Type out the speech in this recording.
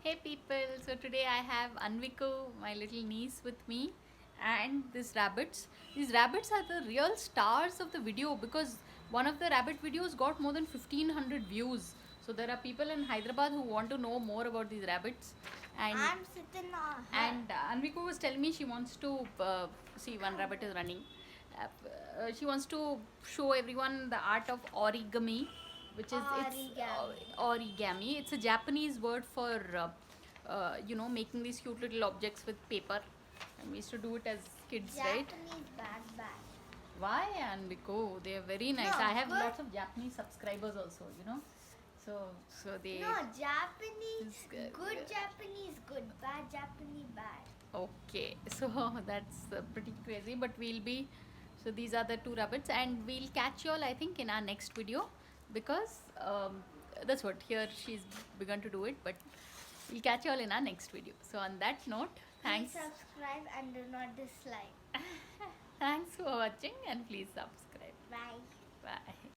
Hey people, so today I have Anviku, my little niece, with me, and these rabbits. These rabbits are the real stars of the video because one of the rabbit videos got more than 1500 views. So there are people in Hyderabad who want to know more about these rabbits. And I'm sitting on her. Anviku was telling me she wants to see one rabbit is running. She wants to show everyone the art of origami, which is origami. It's a Japanese word for making these cute little objects with paper. And we used to do it as kids, right? Japanese bag. Why, Anviku? They are very nice. No, I have good. lots of Japanese subscribers also. So they. No, Japanese, It's good Japanese, good, bad Japanese, bad. Okay, so that's pretty crazy, but we'll be. So these are the two rabbits, and we'll catch you all, I think, in our next video because that's what here she's begun to do it, but we'll catch you all in our next video. So on that note, thanks. Please subscribe and do not dislike. Thanks for watching, and please subscribe. Bye. Bye.